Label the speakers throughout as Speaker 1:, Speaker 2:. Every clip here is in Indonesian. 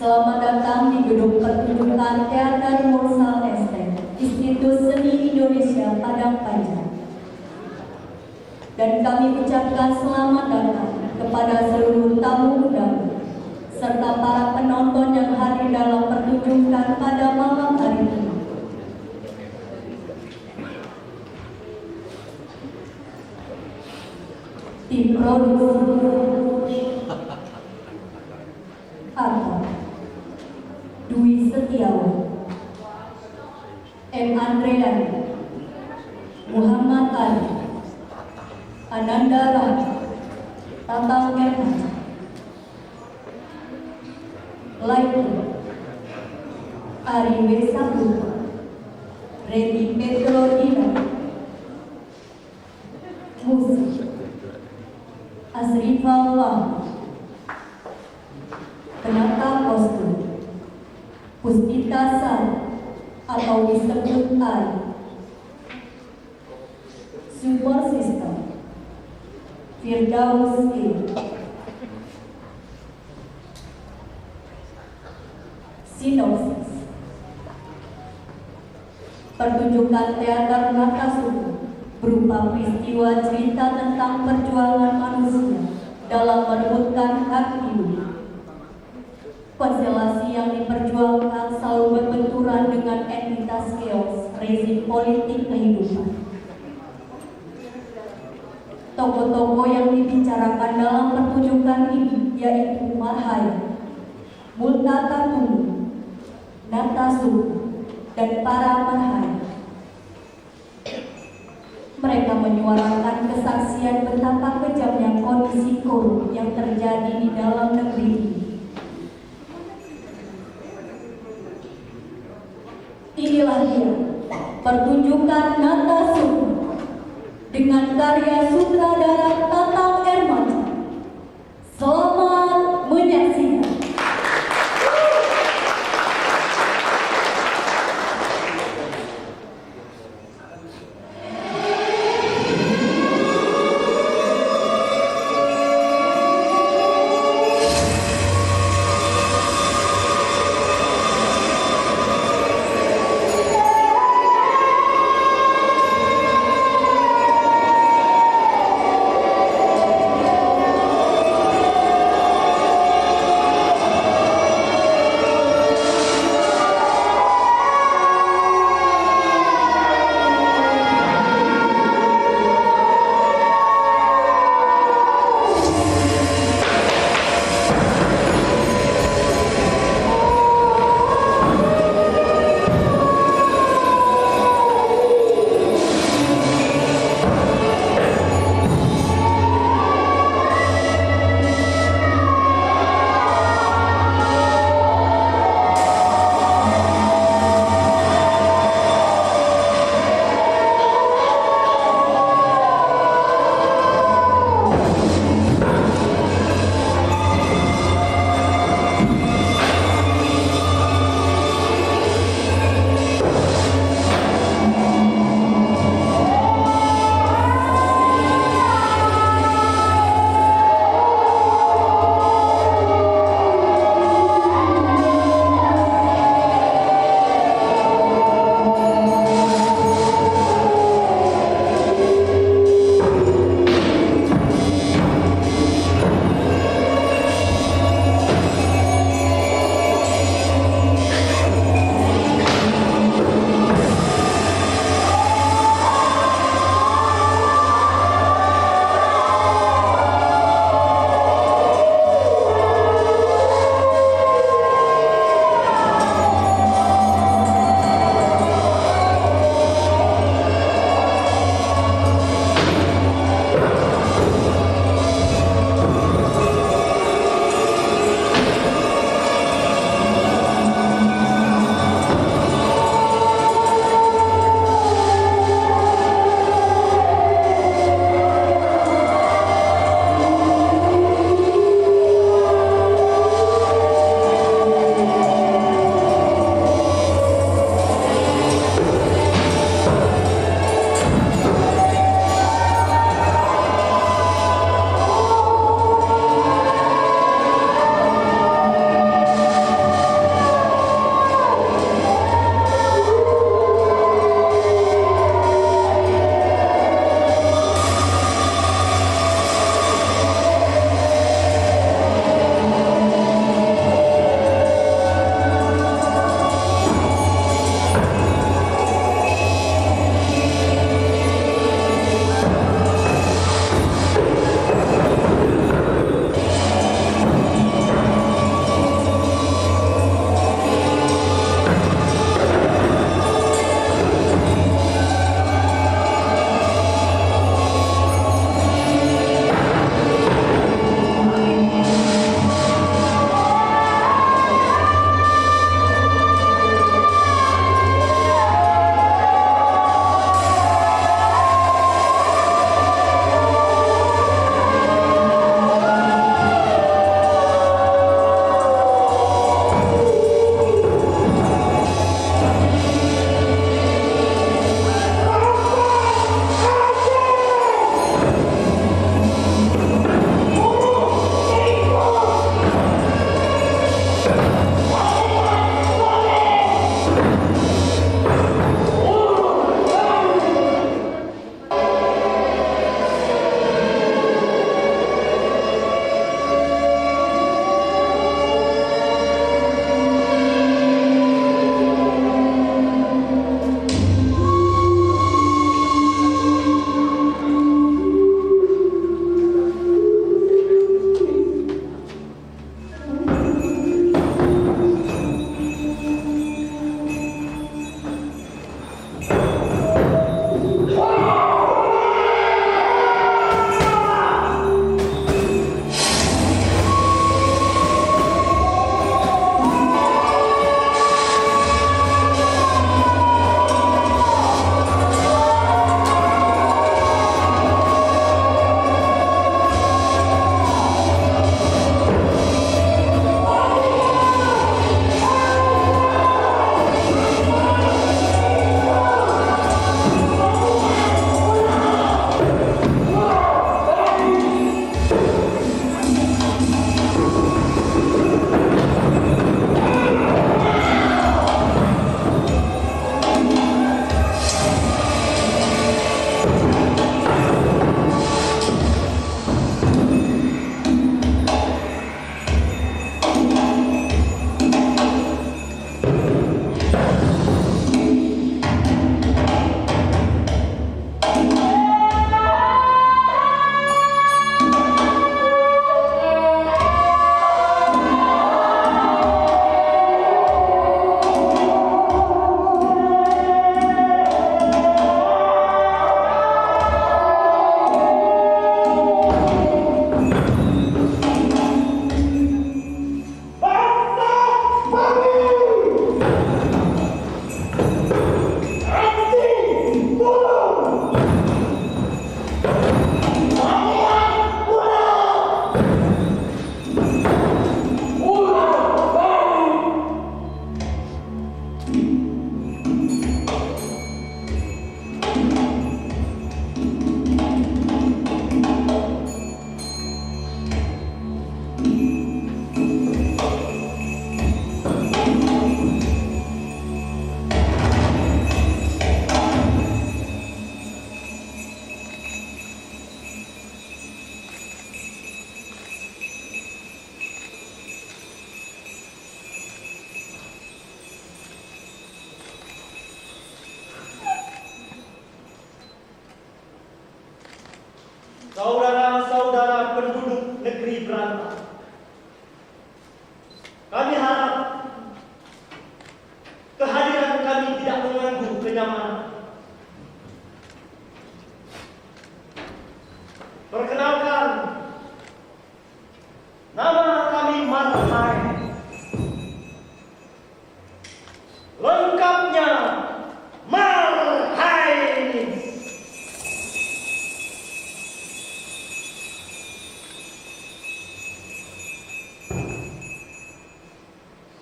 Speaker 1: Selamat datang di gedung pertunjukan Teater Mursal Estate, Institut Seni Indonesia Padang Panjang. Dan kami ucapkan selamat datang kepada seluruh tamu undangan serta para penonton yang hadir dalam pertunjukan pada malam hari ini. Tim produksi Arta, Dwi Setiawan, M. Andreani, Muhammad Ali, Ananda Rani, Tatang Erhan, Laiku, Ari Wesaputra, Redi Petrodina, musik Asrifal Wahid, penata kostum Puspita Sari atau disebut AI, support system Firdaus E. Sinopsis pertunjukan teater Natasuku berupa peristiwa cerita tentang perjuangan manusia dalam merebutkan hak hidup. Konstelasi yang diperjuangkan selalu berbenturan dengan entitas chaos rezim politik kehidupan. Tokoh-tokoh yang dibicarakan dalam pertunjukan ini yaitu Mahaya, Multatatumu, Natasuku, dan para Mahaya. Mereka menyuarakan kesaksian betapa kejamnya kondisi korup yang terjadi di dalam negeri ini. Inilah dia, pertunjukan Natasuku dengan karya sutradara Tatang Ermansyah. Selamat menyaksikan.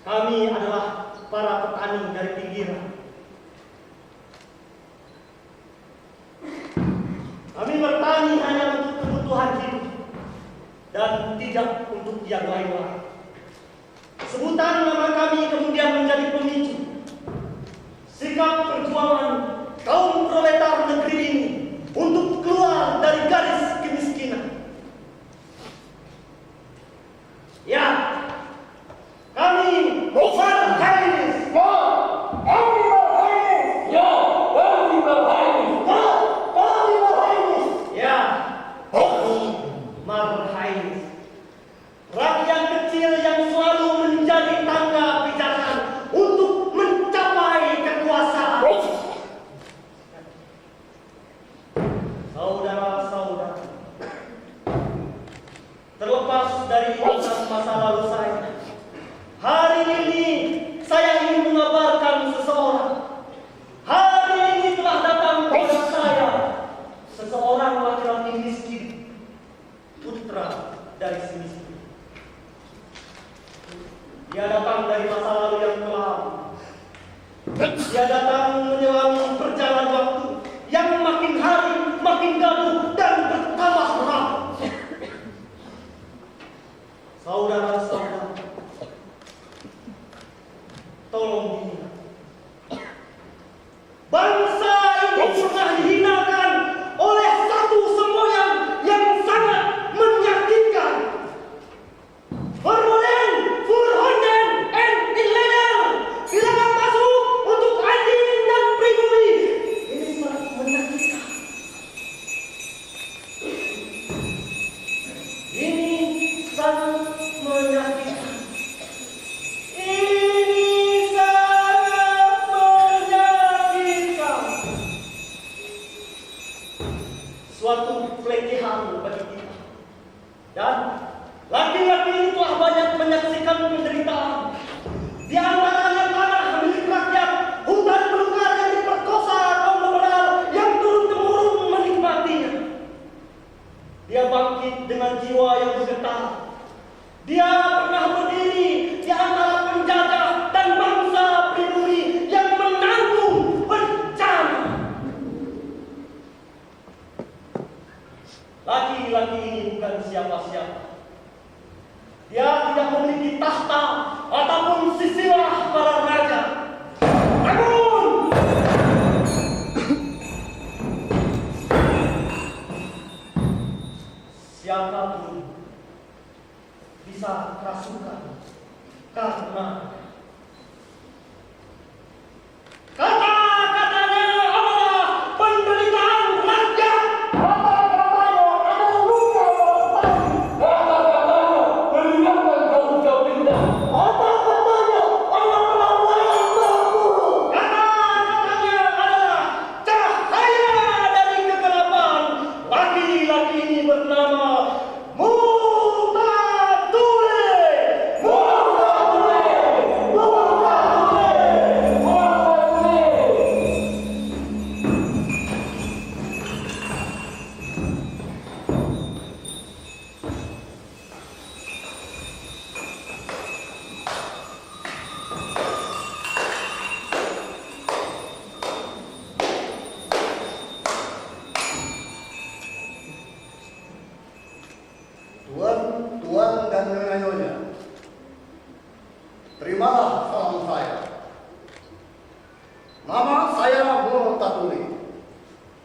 Speaker 2: Kami adalah para petani dari pinggiran. Kami bertani hanya untuk kebutuhan hidup dan tidak untuk yang lain-lain. Sebutan nama kami kemudian menjadi pemicu sikap perjuangan kaum proletar negeri ini untuk keluar dari garis kemiskinan. Ya, kami Marhainis. Ya, kami Marhainis. Rakyat kecil yang selalu menjadi tangga pijakan untuk mencapai kekuasaan. Saudara-saudara, terlepas dari ingat masa lalu saya, hari ini saya ingin mengabarkan seseorang. Hari ini telah datang kepada saya seseorang laki-laki miskin, putra dari si miskin. Dia datang dari masa lalu yang kelam. Dia datang menyelam berjalan waktu yang makin hari makin gaduh dan bertambah ramai. Saudara-saudara, tolong diingat. Bangsa ini pernah dihinakan oleh satu semboyan yang sangat menyakitkan. Vermeulen, Voorhonden, en Inlander. Silakan masuk untuk anjing dan pribumi. Ini sangat menyakitkan. Ini sangat menyakitkan. Ini sangat menyakitkan. Suatu pelecehan bagi kita. Dan laki-laki ini telah banyak menyaksikan penderitaan. Di antaranya tanah milik rakyat, hutan belukar yang diperkosa kaum liberal yang turun-temurun menikmatinya. Dia bangkit dengan jiwa yang bergetar. Dia pernah berdiri di antara penjajah dan bangsa pribumi yang menanggung bencana. Laki-laki ini bukan siapa-siapa. Dia tidak memiliki tahta ataupun silsilah para raja. Namun, siapapun bisa kerasukan karena kata-katanya adalah penderitaan rakyat.
Speaker 3: Tuan dan nyonya, terimalah salam saya. Nama saya Muhammad Tatuli,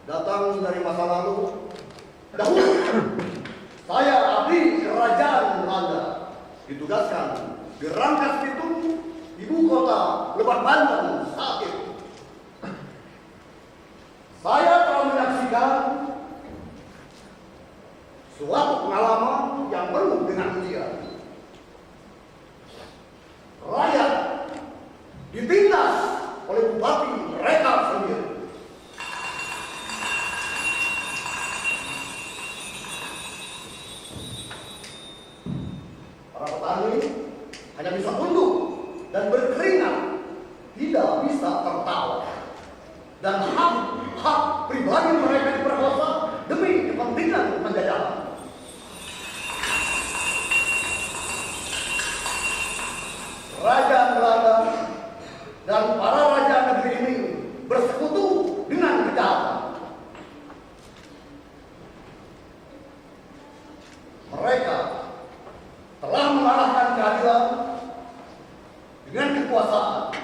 Speaker 3: datang dari masa lalu. Dahulu, saya abdi kerajaan Belanda, ditugaskan di Rangkas Bitung, ibu kota Lebak Banten saat itu. Saya telah menyaksikan suatu pengalaman yang penuh dengan ujian. Rakyat ditindas oleh bupati mereka sendiri. Para petani hanya bisa tunduk dan berkeringat, tidak bisa tertawa. Dan hak pribadi mereka diperkosa demi kepentingan penjajahan. Raja dan para raja negeri ini bersekutu dengan kejahatan. Mereka telah mengalahkan keadilan dengan kekuasaan,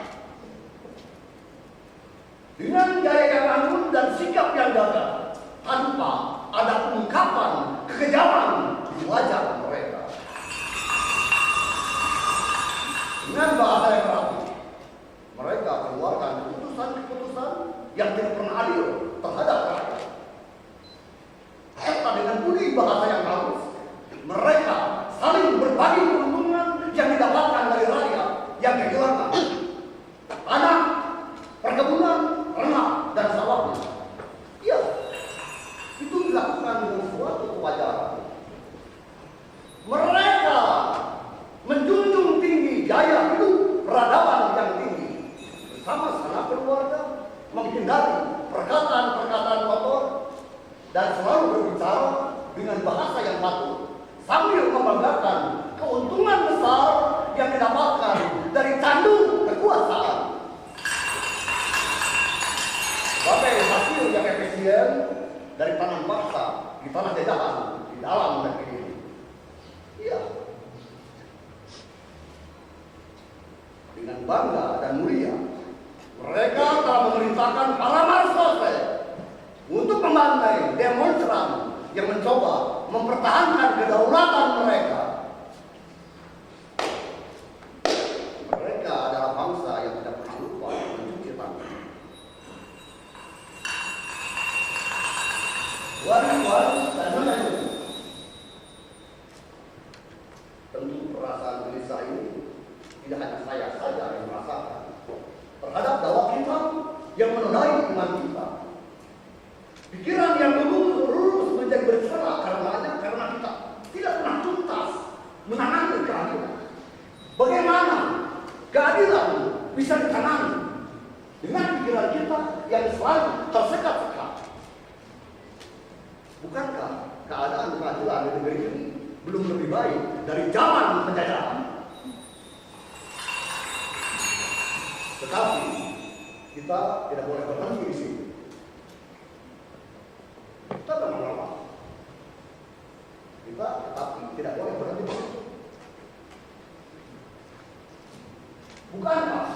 Speaker 3: dengan gaya yang anggun dan sikap yang gagah, tanpa ada ungkapan kekejaman di wajah mereka. Dengan bahasa yang rapi, mereka keluarkan keputusan-keputusan yang tidak pernah adil terhadap rakyat. Serta dengan budi bahasa yang halus, mereka saling berbagi keuntungan yang didapatkan dari rakyat yang kehilangan tanah, perkebunan, ternak, dan sawahnya. Ya, itu dilakukan dengan suatu kewajaran. Mereka menjunjung tinggi gaya hidup peradaban yang tinggi bersama sanak keluarga, menghindari perkataan-perkataan kotor, dan selalu berbicara dengan bahasa yang patuh, sambil membanggakan keuntungan besar yang didapatkan dari candu kekuasaan. Sebagai hasil yang efisien dari tanam bangsa di tanah jajahan di dalam negeri ini. Iya. Dengan bangga dan mulia, mereka telah memerintahkan para marsose untuk membantai demonstran yang mencoba mempertahankan kedaulatan mereka. Mereka adalah bangsa yang tidak pernah lupa mencuci tangan. Tuan-tuan dan nyonya, tentu perasaan gelisah ini tidak hanya saya saja yang merasakan terhadap dakwah kita yang menodai iman kita. Pikiran yang lurus menjadi bercerai karena kita tidak pernah tuntas menangani keadilan. Bagaimana keadilan bisa ditanami dengan pikiran kita yang selalu tersekat-sekat? Bukankah keadaan keadilan di negeri ini belum lebih baik dari zaman penjajahan? Tetapi kita tidak boleh berhenti di sini. Kita memang lemah. Kita tetapi tidak boleh berhenti di situ. Bukankah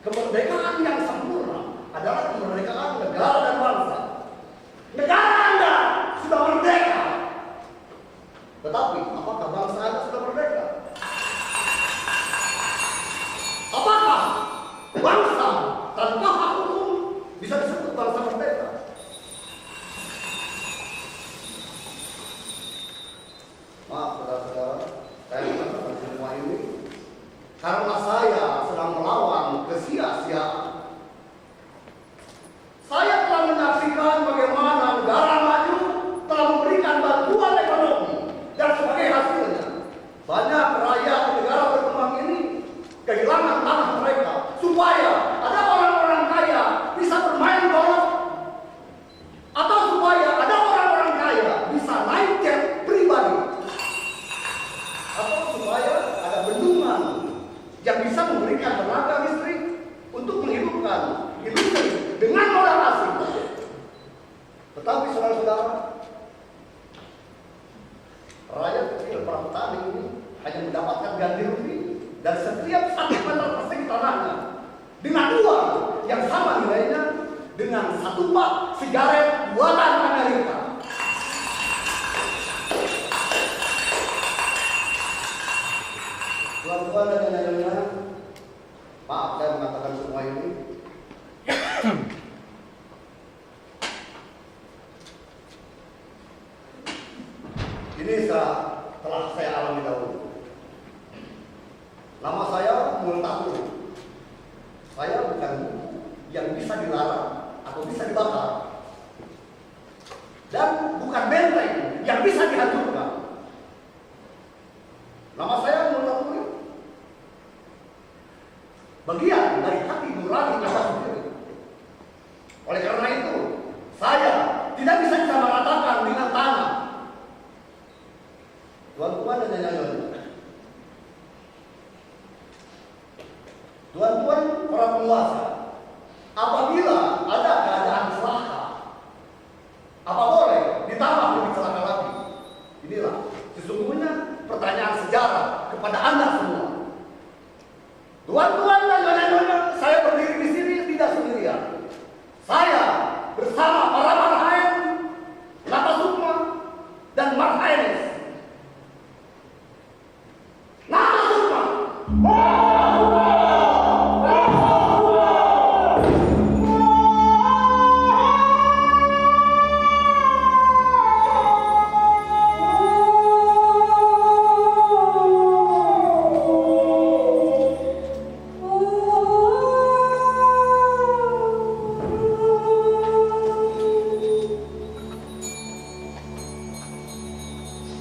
Speaker 3: kemerdekaan yang sempurna adalah kemerdekaan negara dan bangsa? Negara Anda sudah merdeka. Tetapi apakah bangsa Anda sudah merdeka? Apakah bangsa tanpa hak hukum bisa disebut bangsa merdeka? Maaf saudara-saudara, saya mengatakan semua ini karena saya sedang melawan kesia-siaan. Saya telah menyaksikan bagaimana negara maju telah memberikan bantuan ekonomi dan sebagai hasilnya banyak rakyat negara berkembang ini kehilangan tanah mereka supaya ada orang-orang kaya bisa bermain golf atau supaya ada orang-orang kaya bisa naik jet pribadi atau supaya ada bendungan yang bisa memberikan tenaga listrik untuk menghidupkan industri dengan modal asing. Tetapi saudara-saudara, rakyat kecil para petani ini hanya mendapatkan ganti rugi dan setiap 1 meter persegi tanahnya dengan uang yang sama nilainya dengan 1 pak sigaret buatan Amerika. Tuan-tuan dan nyonya-nyonya, maaf saya mengatakan semua ini. Ini telah saya alami dahulu. Nama saya Multatur. Saya bukan buku yang bisa dilarang atau bisa dibakar. Dan bukan benteng yang bisa dihancurkan. Nama saya Multatur. Bagian dari hati nurani Anda sendiri. Oleh karena itu, saya tidak bisa disamaratakan dengan tanah. Tuan-tuan dan nyonya-nyonya, Tuan-tuan para penguasa, apabila ada keadaan celaka, apa boleh ditambah lebih celaka lagi? Inilah sesungguhnya pertanyaan sejarah kepada Anda semua. Tuan-tuan dan nyonya-nyonya, saya berdiri di sini tidak sendirian. Saya bersama para marhaen, Lapa Sukma, dan marhaenes. Lapa Sukma!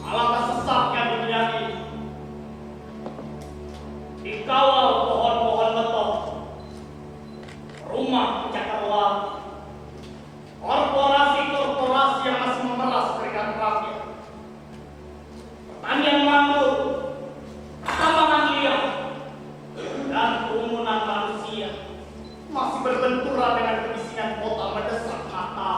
Speaker 2: Alangkah sesaknya terjadi dikawal pohon-pohon betok, rumah cakrawala, korporasi-korporasi yang masih memeras serikat rakyat, pertanian makmur, pertambangan liar, dan kerumunan manusia masih berbenturan dengan kemiskinan kota mendesak mata.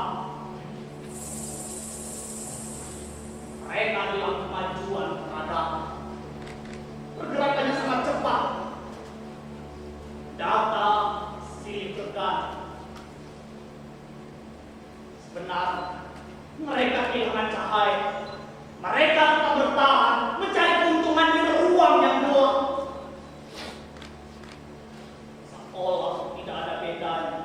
Speaker 2: Mereka adalah kemajuan peradaban. Pergerakannya sangat cepat. Data silih berganti. Sebenarnya mereka kehilangan cahaya. Mereka tetap bertahan mencari keuntungan di ruang yang gelap. Seolah tidak ada bedanya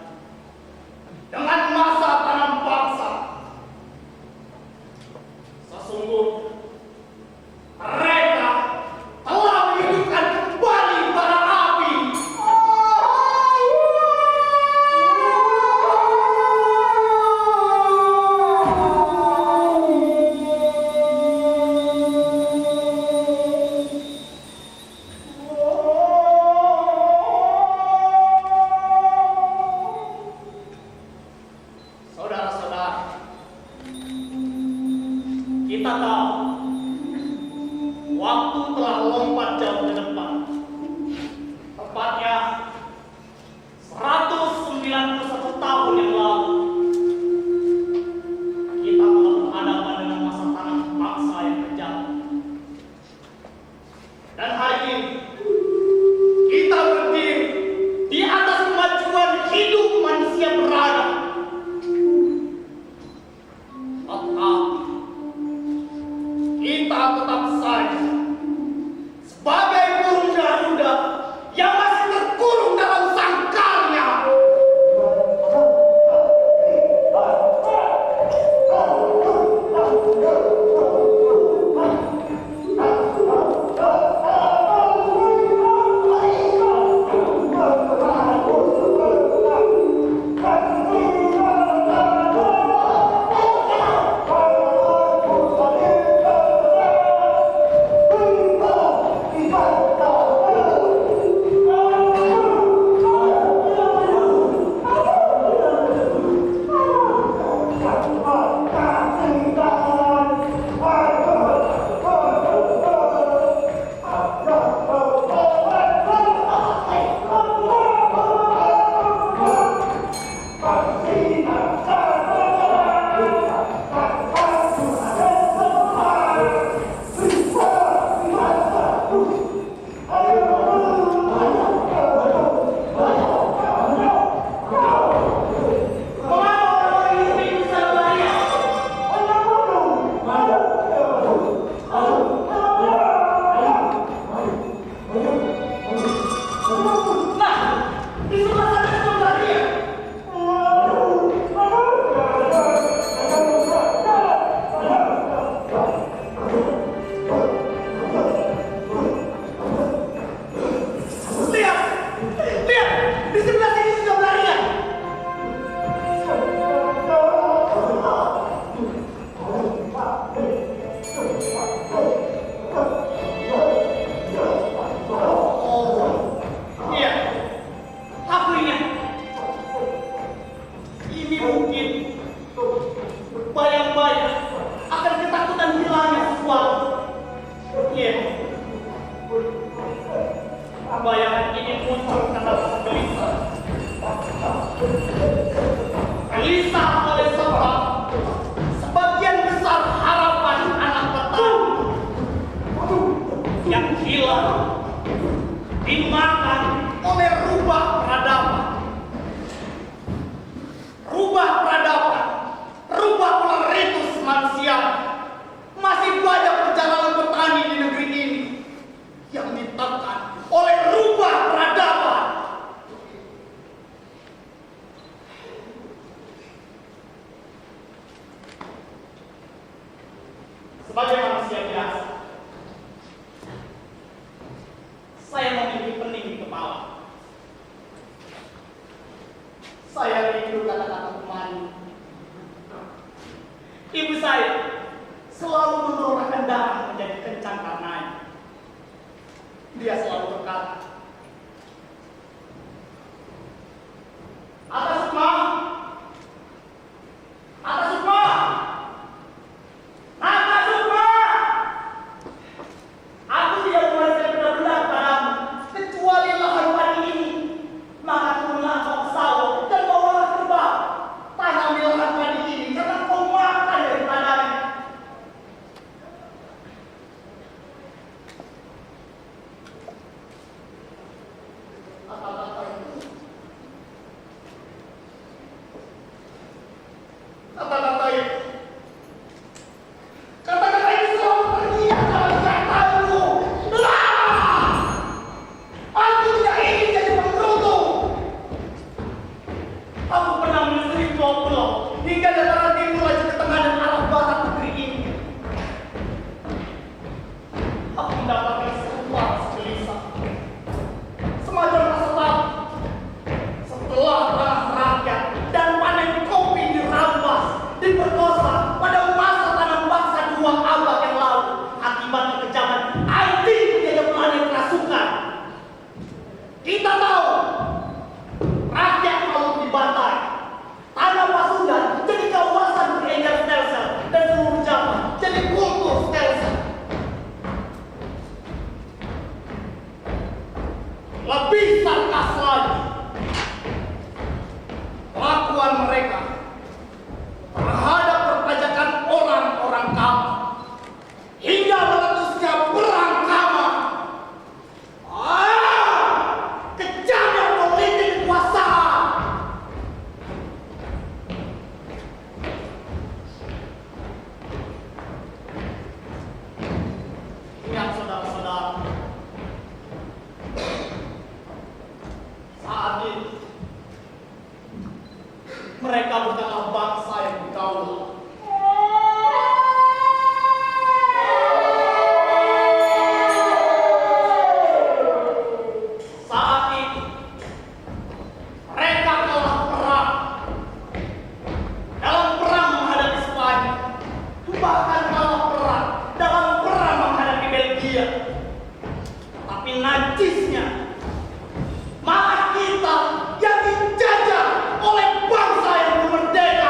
Speaker 2: saya selalu menorahkan darah menjadi kencang karenanya. Dia selalu berkata, Atas Sukma, Atas Sukma, Naga Sukma, aku tidak mewariskan benar-benar padamu kecuali lahan padi ini. Maka turunlah kau ke sawah dan bawalah kerbau. Tanami lahan padi ini karena kau makan daripadanya. Kata-kata itu selalu terlihat dalam katamu. Aku tidak ingin jadi penggerutu. Aku pernah menyusuri pulau-pulau hingga dataran timur laju ke tengah dan arah barat negeri ini. Aku mendapatkan sebuah segelisah, semacam rasa takut. Setelah tanah rakyat dan panen kopi dirampas, diperkosa pada masa tanam bangsa 2 abad yang lalu akibat kekejaman IT menjadi panen kerasukan. Kita tahu rakyat kalau dibantai, tanah Pasundan jadi kawasan beredar stelsel dan seluruh Jawa jadi kultur stelsel. Lebih sarkas lagi, kelakuan mereka terhadap perpajakan orang-orang kami hingga meletusnya perang kamar. Kejamnya politik kekuasaan. Ingat saudara-saudara, saat ini mereka bukanlah bangsa yang bergaul. Saat ini mereka kalah perang dalam perang menghadapi Spanyol, bahkan kalah perang dalam perang menghadapi Belgia. Tapi najisnya malah kita yang dijajah oleh bangsa yang belum merdeka.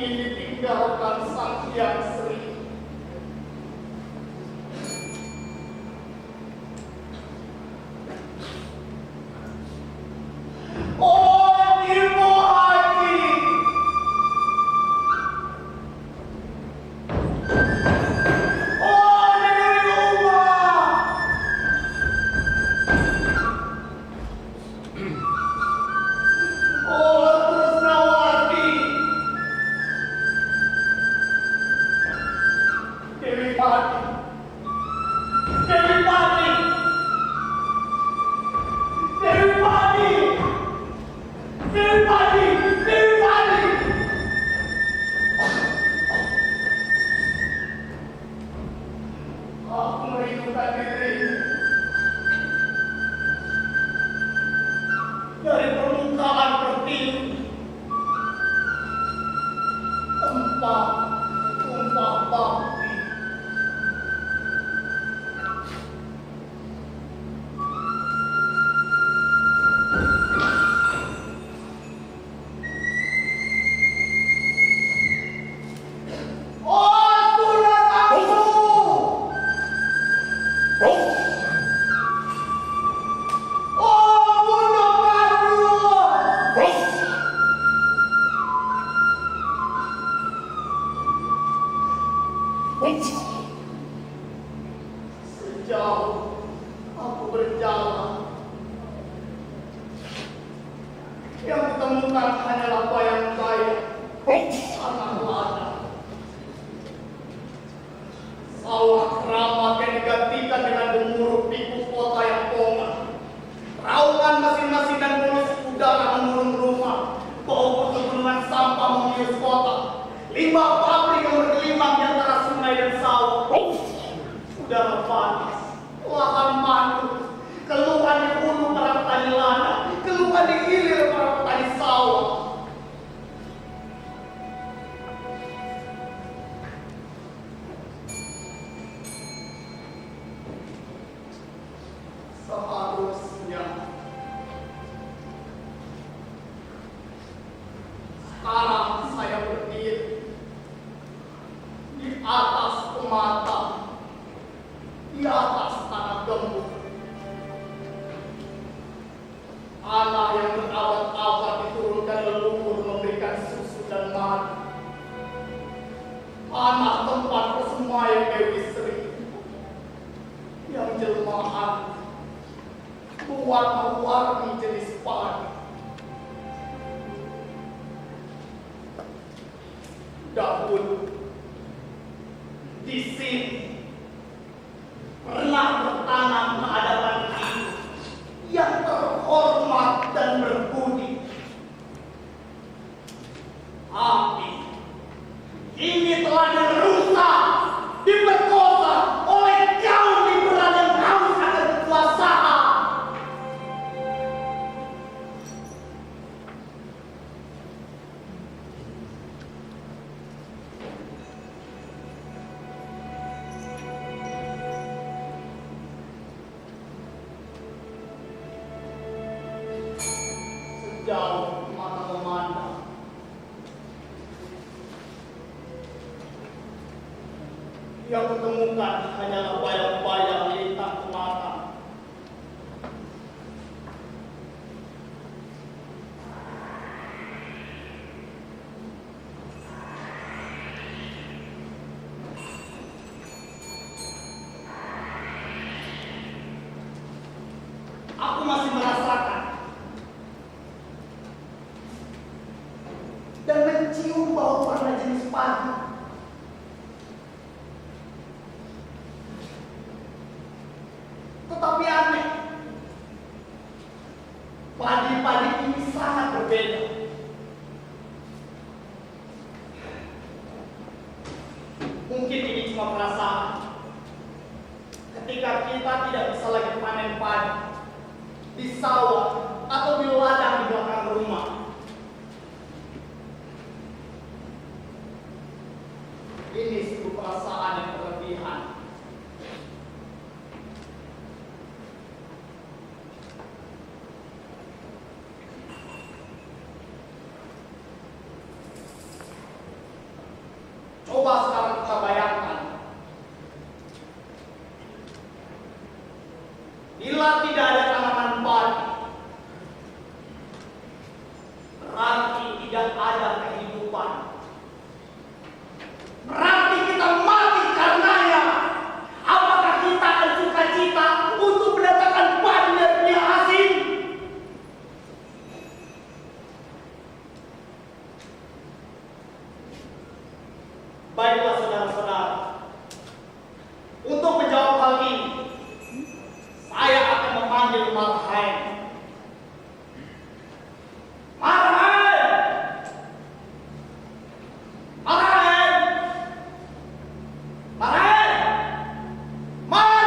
Speaker 3: ini ditinggalkan sang Hyang Sri. Oh, Ibu Haji! Oh, Dewi Uma! Oh, Tresnawati! Dewi Pati! Dewi Pati! Dewi Pati! Dewi Pati! Dewi Pati! Aku merindukan diri dari permukaan pertiwi, tempat tumpah bakti. Oh, surat aku! Oh, Bunda Kadrun! Sejauh aku berjalan, yang kutemukan hanyalah bayang-bayang anak lada. Sawah keramat yang digantikan dengan gemuruh pikuk kota yang koma. Raungan mesin-mesin dan polusi udara mengurung rumah. Bau pegunungan sampah mengius kota. Limbah pabrik yang bergelimang di antara sungai dan sawah. Udara panas, lahan mandul, keluhan di hulu para petani ladang, keluhan di hilir para petani sawah. Seharusnya sekarang saya berdiri di atas pematang, di atas tanah gembur. Tanah yang berabad-abad diturunkan leluhur memberikan susu dan madu. Tanah tempat bersemayam Dewi Sri yang jelmaan mewarna-warni jenis padi. Dahulu di sini pernah bertanam keadaban hidup yang terhormat dan berbudi. Tapi ini telah dirusak, diperkosa oleh kaum liberal yang haus akan kekuasaan. Sejauh mata memandang, yang kutemukan hanyalah bayang-bayang lintang pematang. Aku masih merasakan dan mencium bau warna jenis padi. Tetapi aneh, padi-padi ini sangat berbeda. Mungkin ini cuma perasaan. Ketika kita tidak bisa lagi panen padi di sawah atau di ladang di belakang rumah, ini sebuah perasaan yang berlebihan.
Speaker 2: Ismail Marhaen. Marhaen! Marhaen! Marhaen! Marhaen!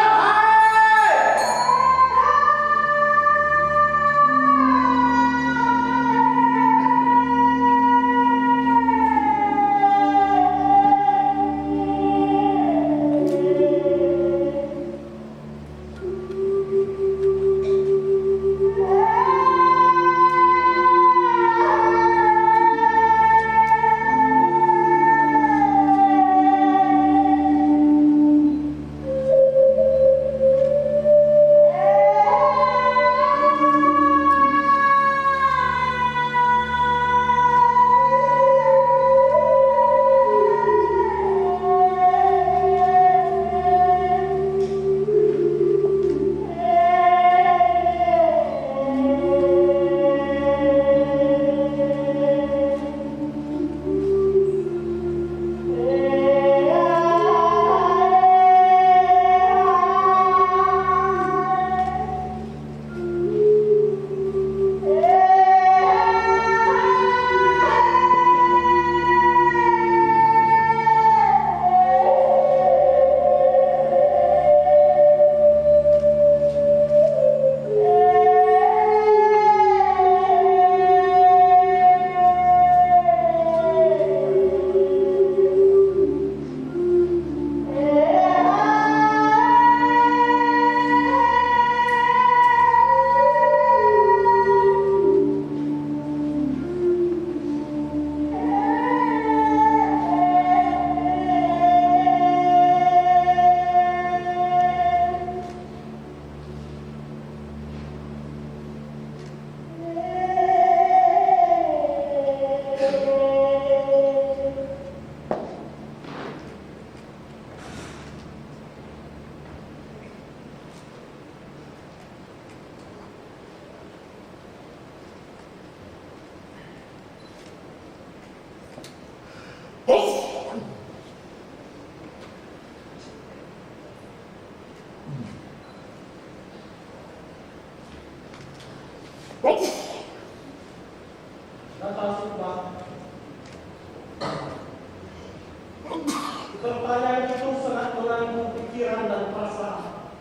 Speaker 2: Pertanyaan itu sangat mengganggu pikiran dan perasaan.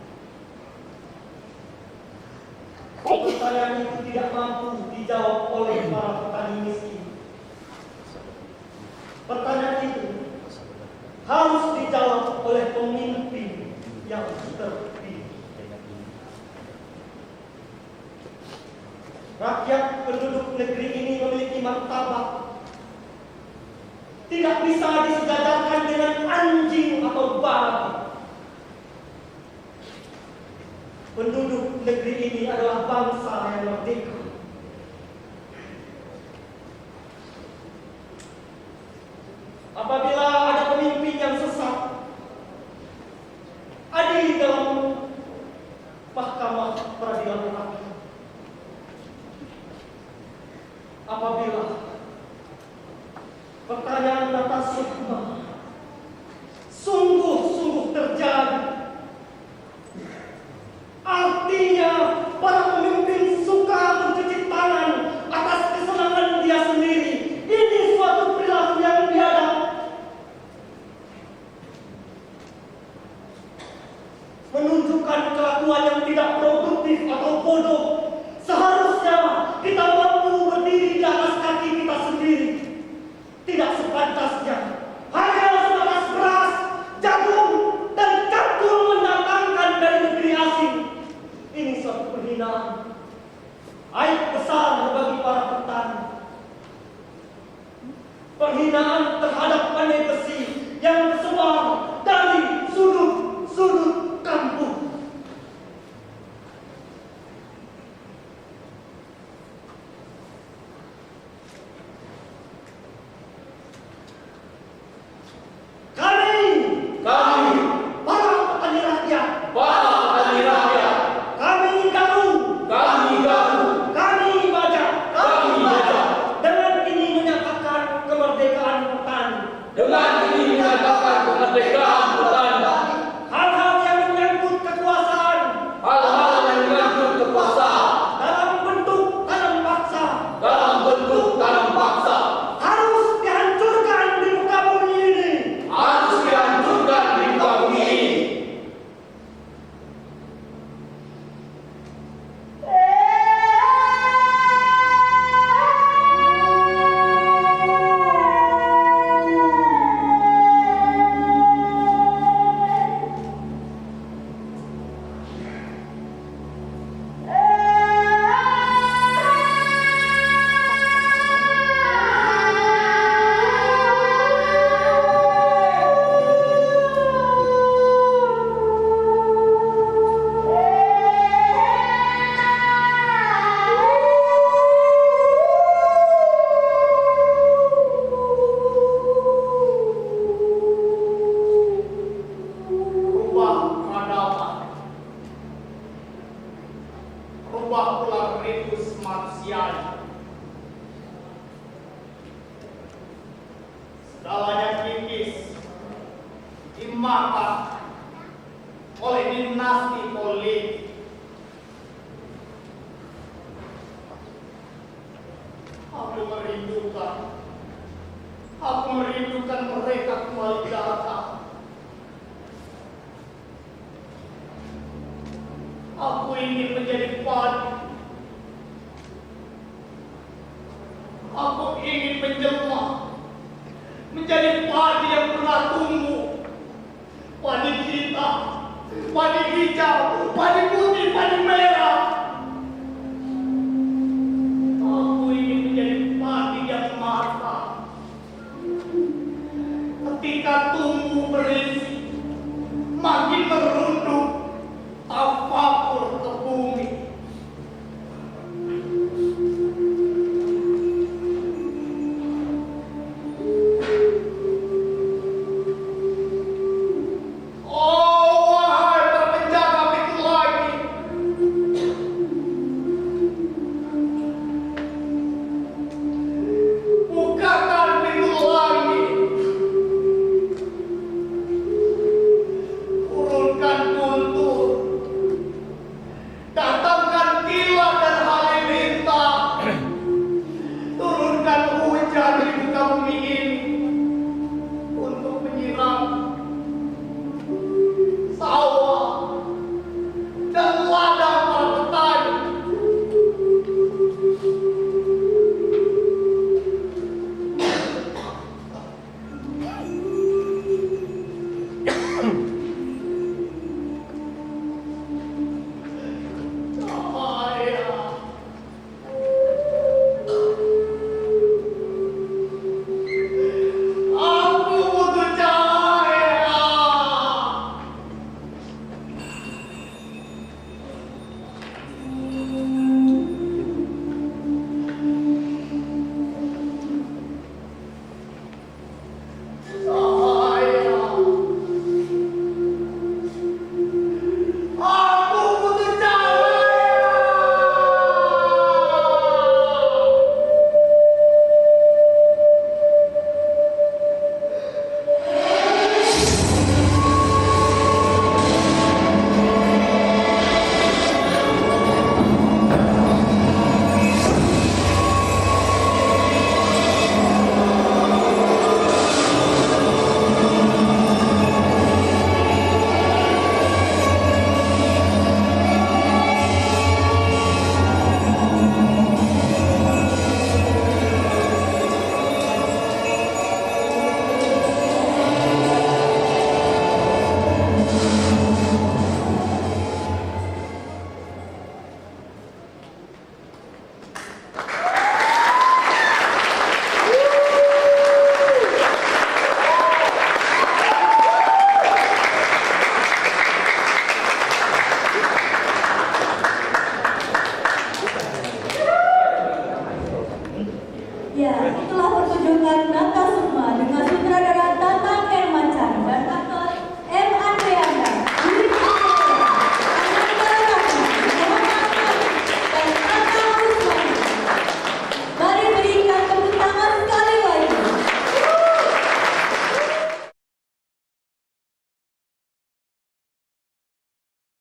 Speaker 2: Pertanyaan itu tidak mampu dijawab oleh para petani miskin. Pertanyaan itu harus dijawab oleh pemimpin yang terpilih. Rakyat penduduk negeri ini memiliki martabat. Tidak bisa disejajarkan dengan anjing atau babi. Penduduk negeri ini adalah bangsa yang merdeka. Apabila ada pemimpin yang sesat, adil dalam mahkamah peradilan rakyat. Apabila pertanyaan data sukma sungguh-sungguh terjadi, artinya para pemimpin suka mencuci tangan atas kesenangan dia sendiri. Ini suatu perilaku yang biadab. Menunjukkan kelakuan yang tidak produktif atau bodoh. Seharusnya kita mampu berdiri di atas kaki kita sendiri. Tidak sepantasnya hanya sebatas beras, jagung, dan kardus mendatangkan dari negeri asing. Ini suatu penghinaan, aib besar bagi para petani. Penghinaan terhadap pandai besi yang tersebar dari sudut-sudut kampung.
Speaker 4: Dengan ini menyatakan kemerdekaan merubah ulang ritmus manusia. Segalanya kikis dimakan oleh dinasti politik. Aku merindukan mereka kembali datang. Aku ingin menjadi padi. Aku ingin menjelma menjadi padi yang pernah tumbuh. Padi hitam, padi hijau, padi